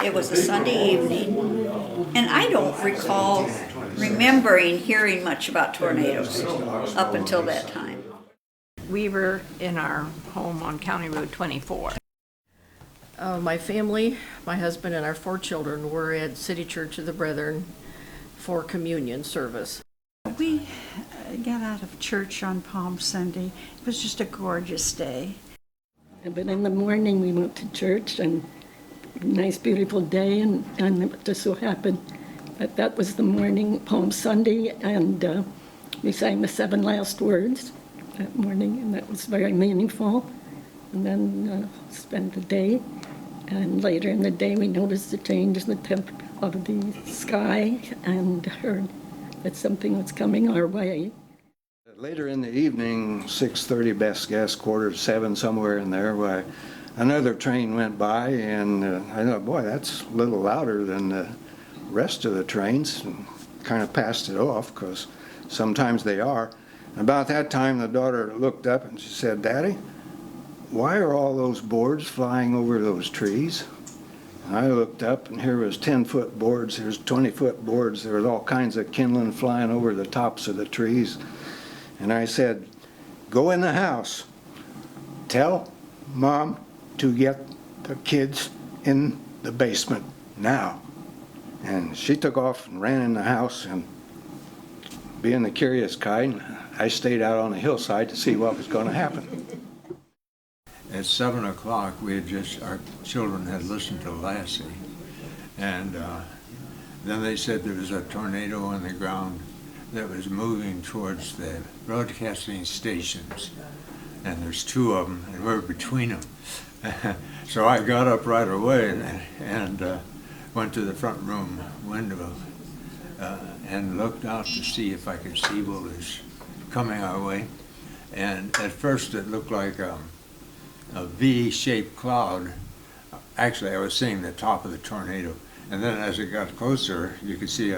It was a Sunday evening, and I don't recall remembering hearing much about tornadoes up until that time. We were in our home on County Road 24. My family, my husband and our 4 children were at City Church of the Brethren for communion service. We got out of church on Palm Sunday. It was just a gorgeous day. But in the morning we went to church, and nice beautiful day, and it just so happened that was the morning, Palm Sunday, and we sang the 7 last words that morning, and that was very meaningful. And then spent the day, and later in the day we noticed a change in the temp of the sky and heard that something was coming our way. Later in the evening, 6:30 best guess, 6:45, somewhere in there, why another train went by, and I thought, boy, that's a little louder than the rest of the trains, and kind of passed it off, because sometimes they are. About that time, the daughter looked up and she said, "Daddy, why are all those boards flying over those trees?" And I looked up, and here was 10-foot boards, there's 20-foot boards, there was all kinds of kindling flying over the tops of the trees. And I said, "Go in the house, tell Mom to get the kids in the basement now." And she took off and ran in the house, and being the curious kind, I stayed out on the hillside to see what was going to happen. At 7 o'clock, our children had listened to Lassie, and then they said there was a tornado on the ground that was moving towards the broadcasting stations, and there's 2 of them, and we're between them. So I got up right away and went to the front room window and looked out to see if I could see what was coming our way. And at first it looked like a V-shaped cloud. Actually, I was seeing the top of the tornado. And then as it got closer, you could see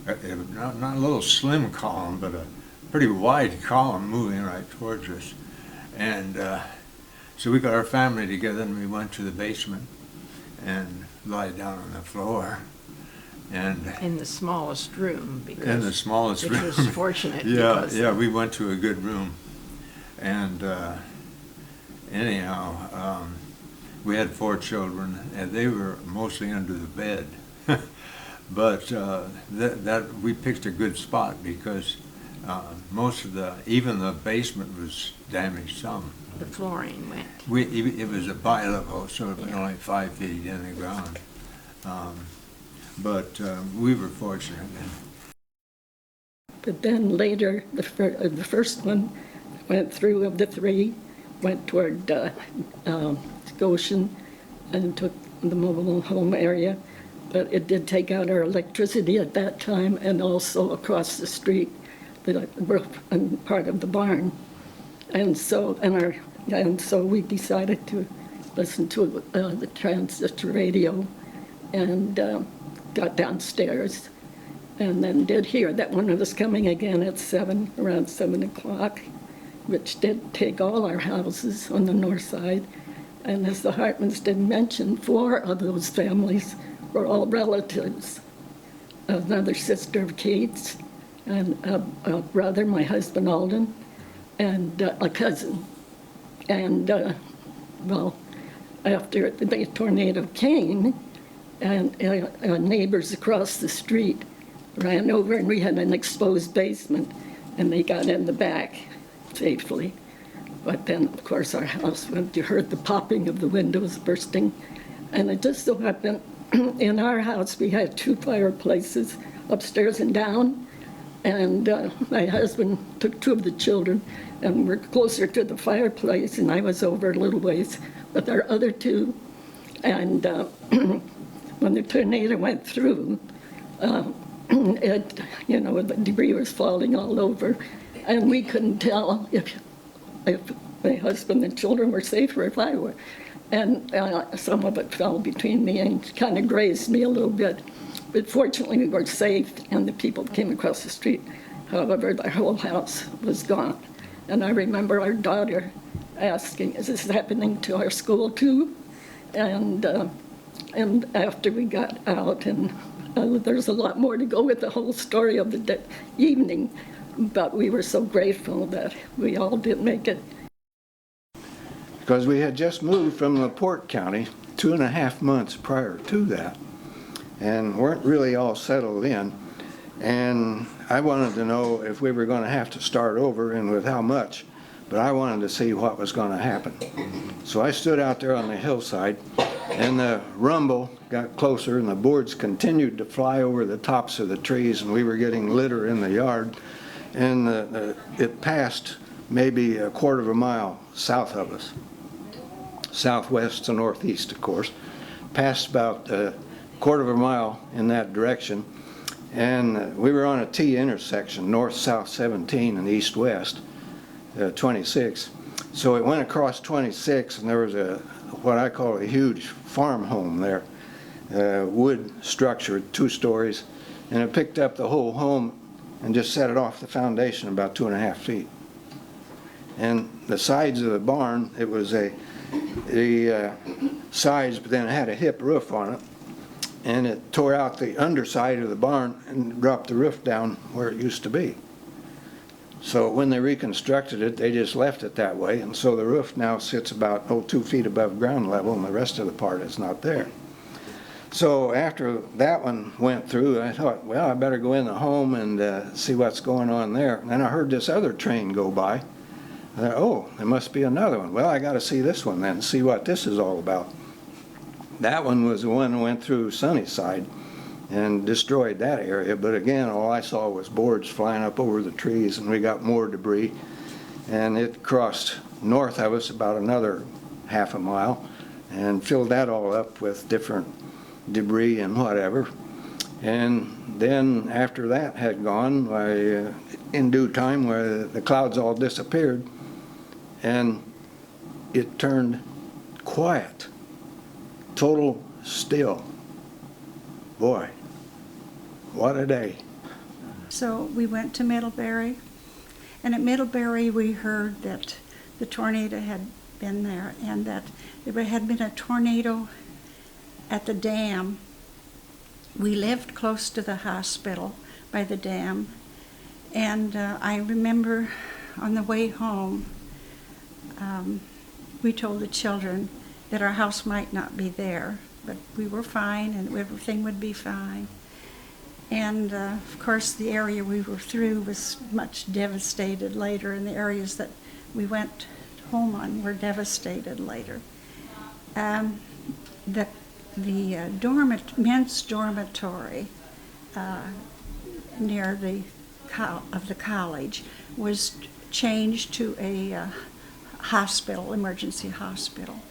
not a little slim column, but a pretty wide column moving right towards us. And so we got our family together, and we went to the basement and lied down on the floor. And In the smallest room. in the smallest which room. was fortunate. Yeah, we went to a good room. And anyhow, we had 4 children, and they were mostly under the bed. But that we picked a good spot, because most of even the basement was damaged some. The flooring went. It was a bi-level, so it was only 5 feet in the ground. But we were fortunate. But then later, the first one went through, of the 3, went toward Goshen and took the mobile home area. But it did take out our electricity at that time, and also across the street, the roof and part of the barn. And so we decided to listen to the transistor radio, and got downstairs, and then did hear that one was coming again at around 7 o'clock, which did take all our houses on the north side. And as the Hartmans did mention, 4 of those families were all relatives. Another sister of Kate's, and a brother, my husband Alden, and a cousin. And well, after the tornado came, and neighbors across the street ran over, and we had an exposed basement, and they got in the back safely. But then, of course, our house, you heard the popping of the windows bursting. And it just so happened, in our house, we had 2 fireplaces, upstairs and down. And my husband took 2 of the children, and we're closer to the fireplace, and I was over a little ways with our other 2. And when the tornado went through, the debris was falling all over, and we couldn't tell if my husband and children were safe or if I were. And some of it fell between me and kind of grazed me a little bit. But fortunately, we were safe, and the people came across the street. However, the whole house was gone. And I remember our daughter asking, "Is this happening to our school too?" And And after we got out, and there's a lot more to go with the whole story of the evening, but we were so grateful that we all did make it. Because we had just moved from LaPorte County 2.5 months prior to that and weren't really all settled in. And I wanted to know if we were going to have to start over and with how much, but I wanted to see what was going to happen. So I stood out there on the hillside, and the rumble got closer, and the boards continued to fly over the tops of the trees, and we were getting litter in the yard. And it passed maybe 1/4 mile south of us, southwest to northeast, of course. Passed about 1/4 mile in that direction. And we were on a T intersection, north-south 17 and east-west 26. So it went across 26, and there was what I call a huge farm home there, wood structure, 2 stories, and it picked up the whole home and just set it off the foundation about 2.5 feet. And the sides of the barn, it was the sides, but then it had a hip roof on it. And it tore out the underside of the barn and dropped the roof down where it used to be. So when they reconstructed it, they just left it that way, and so the roof now sits about 2 feet above ground level, and the rest of the part is not there. So after that one went through, I thought, well, I better go in the home and see what's going on there. And then I heard this other train go by. I thought, oh, there must be another one. Well, I got to see this one then, see what this is all about. That one was the one that went through Sunnyside and destroyed that area. But again, all I saw was boards flying up over the trees, and we got more debris. And it crossed north of us about another 1/2 mile and filled that all up with different debris and whatever. And then after that had gone, in due time, where the clouds all disappeared, and it turned quiet. Total still. Boy, what a day. So we went to Middlebury, and at Middlebury we heard that the tornado had been there, and that there had been a tornado at the dam. We lived close to the hospital by the dam, and I remember on the way home, we told the children that our house might not be there, but we were fine and everything would be fine. And of course the area we were through was much devastated later, and the areas that we went home on were devastated later. The men's dormitory near the college was changed to a hospital, emergency hospital.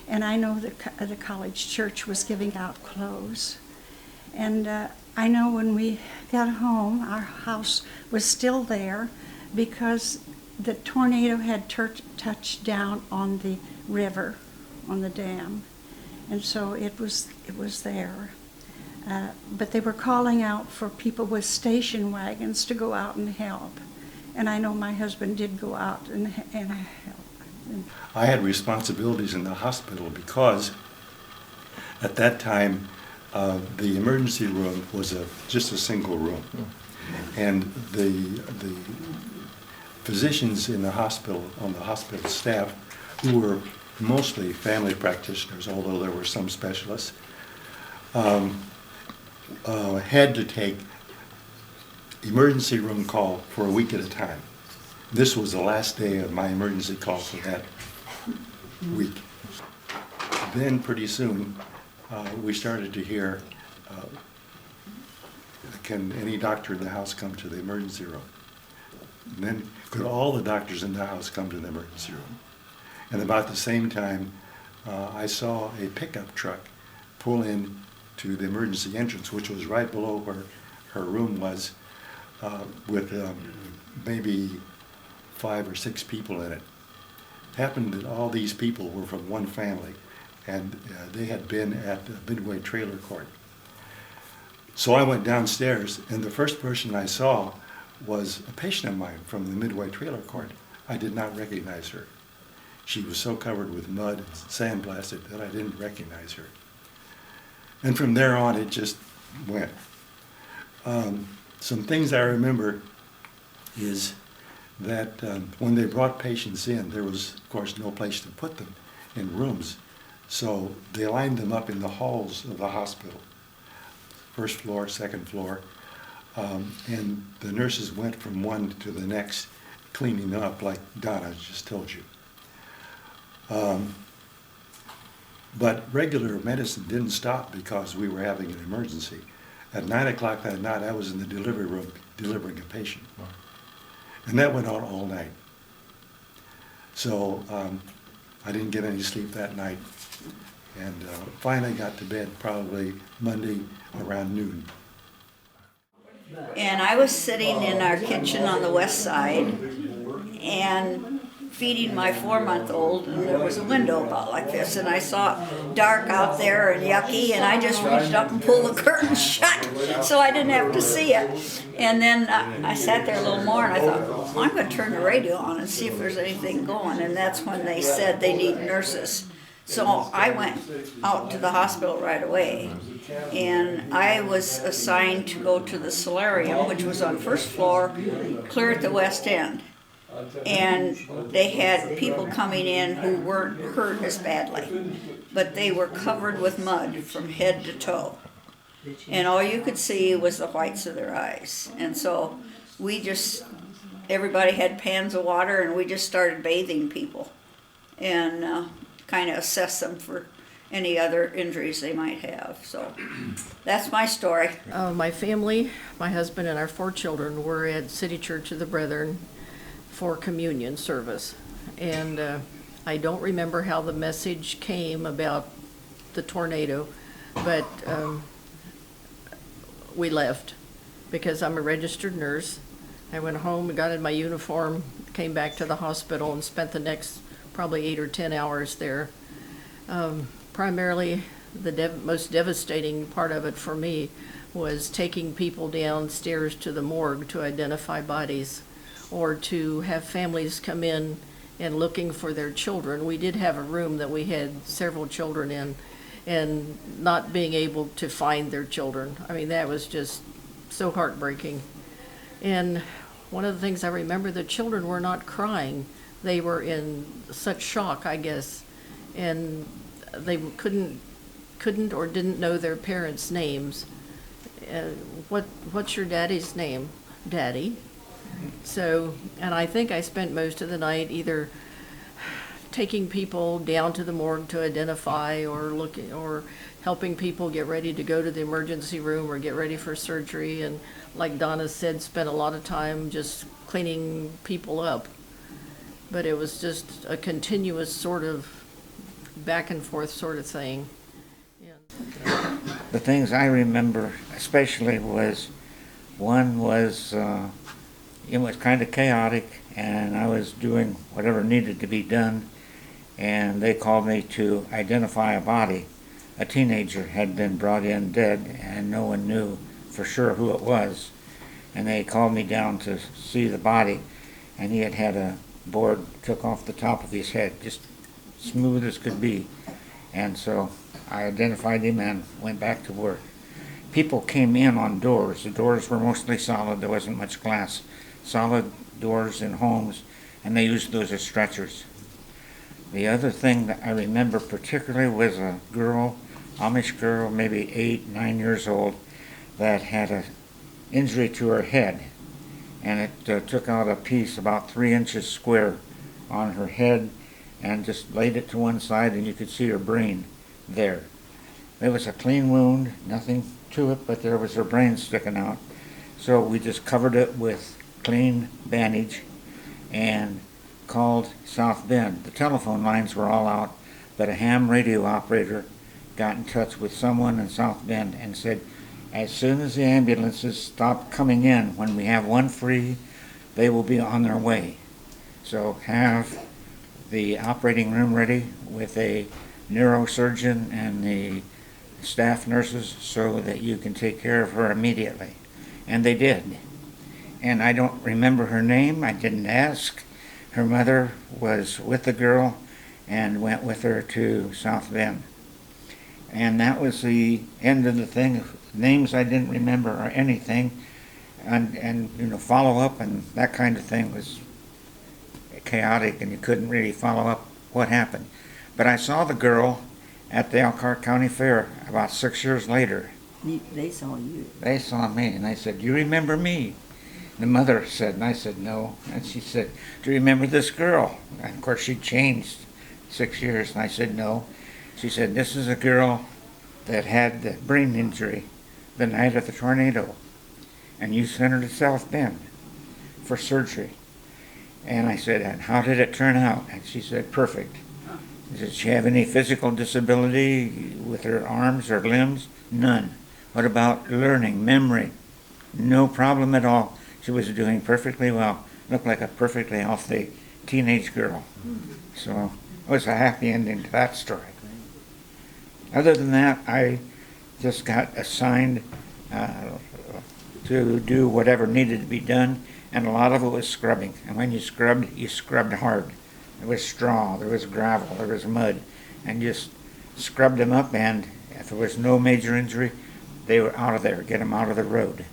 And I know the college church was giving out clothes. And I know when we got home, our house was still there because the tornado had touched down on the river, on the dam. And so it was there. But they were calling out for people with station wagons to go out and help. And I know my husband did go out and help. I had responsibilities in the hospital because at that time the emergency room was just a single room, and the physicians in the hospital, on the hospital staff, who were mostly family practitioners, although there were some specialists, had to take emergency room call for a week at a time. This was the last day of my emergency call for that week. Then pretty soon we started to hear, can any doctor in the house come to the emergency room? And then could all the doctors in the house come to the emergency room? And about the same time, I saw a pickup truck pull in to the emergency entrance, which was right below where her room was, with maybe 5 or 6 people in it. Happened that all these people were from one family, and they had been at the Midway Trailer Court. So I went downstairs, and the first person I saw was a patient of mine from the Midway Trailer Court. I did not recognize her. She was so covered with mud and sandblasted that I didn't recognize her. And from there on, it just went. Some things I remember is that when they brought patients in, there was, of course, no place to put them in rooms. So they lined them up in the halls of the hospital, first floor, second floor. And the nurses went from one to the next, cleaning up like Donna just told you. But regular medicine didn't stop because we were having an emergency. At 9 o'clock that night, I was in the delivery room delivering a patient. And that went on all night. So I didn't get any sleep that night. And finally got to bed probably Monday around noon. And I was sitting in our kitchen on the west side and feeding my 4-month-old, and there was a window about like this, and I saw it dark out there and yucky, and I just reached up and pulled the curtain shut so I didn't have to see it. And then I sat there a little more, and I thought, well, I'm going to turn the radio on and see if there's anything going, and that's when they said they need nurses. So I went out to the hospital right away, and I was assigned to go to the solarium, which was on first floor, clear at the west end. And they had people coming in who weren't hurt as badly, but they were covered with mud from head to toe. And all you could see was the whites of their eyes. And so everybody had pans of water, and we just started bathing people and kind of assess them for any other injuries they might have. So that's my story. My family, my husband and our 4 children were at City Church of the Brethren for communion service. And I don't remember how the message came about the tornado, but we left because I'm a registered nurse. I went home and got in my uniform, came back to the hospital and spent the next probably 8 or 10 hours there. Primarily, the most devastating part of it for me was taking people downstairs to the morgue to identify bodies, or to have families come in and looking for their children. We did have a room that we had several children in, and not being able to find their children. I mean, that was just so heartbreaking. And one of the things I remember, the children were not crying. They were in such shock, I guess, and they couldn't or didn't know their parents' names. What's your daddy's name? Daddy. So, and I think I spent most of the night either taking people down to the morgue to identify, or helping people get ready to go to the emergency room or get ready for surgery. And like Donna said, spent a lot of time just cleaning people up. But it was just a continuous sort of back and forth sort of thing. Yeah. The things I remember especially was, one was, it was kind of chaotic, and I was doing whatever needed to be done, and they called me to identify a body. A teenager had been brought in dead, and no one knew for sure who it was. And they called me down to see the body, and he had had a board took off the top of his head, just smooth as could be. And so I identified him and went back to work. People came in on doors. The doors were mostly solid. There wasn't much glass. Solid doors in homes, and they used those as stretchers. The other thing that I remember particularly was a girl, Amish girl, maybe 8, 9 years old, that had an injury to her head, and it took out a piece about 3 inches square on her head and just laid it to one side, and you could see her brain there. It was a clean wound, nothing to it, but there was her brain sticking out. So we just covered it with clean bandage and called South Bend. The telephone lines were all out, but a ham radio operator got in touch with someone in South Bend and said, as soon as the ambulances stop coming in, when we have one free, they will be on their way. So have the operating room ready with a neurosurgeon and the staff nurses so that you can take care of her immediately. And they did. And I don't remember her name. I didn't ask. Her mother was with the girl and went with her to South Bend. And that was the end of the thing. Names I didn't remember or anything. And you know, follow up and that kind of thing was chaotic, and you couldn't really follow up what happened. But I saw the girl at the Elkhart County Fair about 6 years later. They saw you. They saw me, and I said, "Do you remember me?" The mother said, and I said, "No." And she said, "Do you remember this girl?" And of course, she'd changed 6 years, and I said, "No." She said, "This is a girl that had the brain injury the night of the tornado, and you sent her to South Bend for surgery." And I said, "And how did it turn out?" And she said, "Perfect." Did she have any physical disability with her arms or limbs? None. What about learning, memory? No problem at all. She was doing perfectly well. Looked like a perfectly healthy teenage girl. So it was a happy ending to that story. Other than that, I just got assigned to do whatever needed to be done, and a lot of it was scrubbing. And when you scrubbed hard. There was straw, there was gravel, there was mud, and just scrubbed them up, and if there was no major injury, they were out of there, get them out of the road.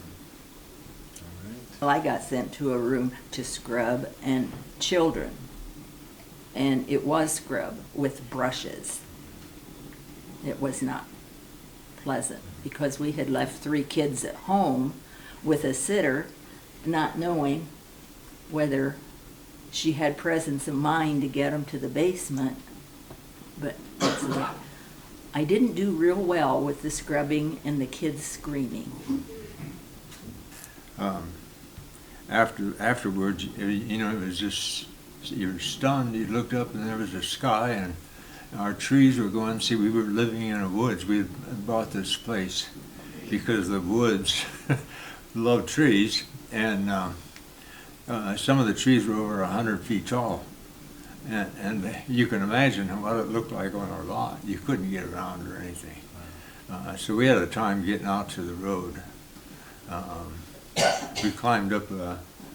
Well, I got sent to a room to scrub and children, and it was scrub with brushes. It was not pleasant because we had left 3 kids at home with a sitter, not knowing whether she had presence of mind to get them to the basement. But I didn't do real well with the scrubbing and the kids screaming. Afterwards, you know, it was just, you were stunned. You looked up and there was a sky, and our trees were going. See, we were living in the woods. We had bought this place because the woods love trees, and some of the trees were over 100 feet tall, and you can imagine what it looked like on our lot. You couldn't get around or anything. So we had a time getting out to the road. We climbed up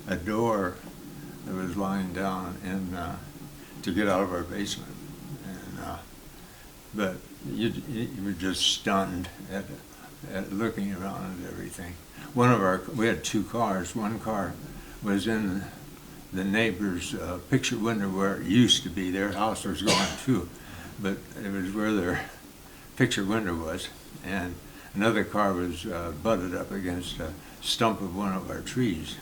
a door that was lying down to get out of our basement. But you were just stunned at looking around at everything. We had 2 cars. One car was in the neighbor's picture window where it used to be. Their house was gone too, but it was where their picture window was. And another car was butted up against a stump of one of our trees.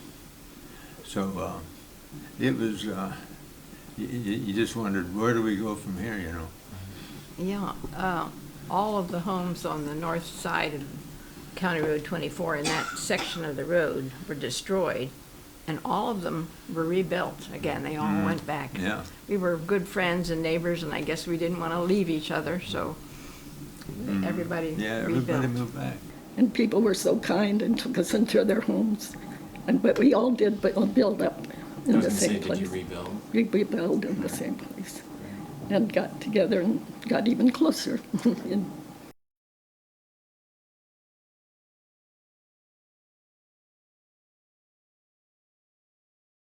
So it was, you just wondered, where do we go from here, you know? Yeah, all of the homes on the north side of County Road 24 in that section of the road were destroyed, and all of them were rebuilt. Again, they all went back. Yeah. We were good friends and neighbors, and I guess we didn't want to leave each other, so everybody rebuilt. Moved back. And people were so kind and took us into their homes. But we all did build up in the same place. Did you rebuild? We rebuilt in the same place and got together and got even closer. And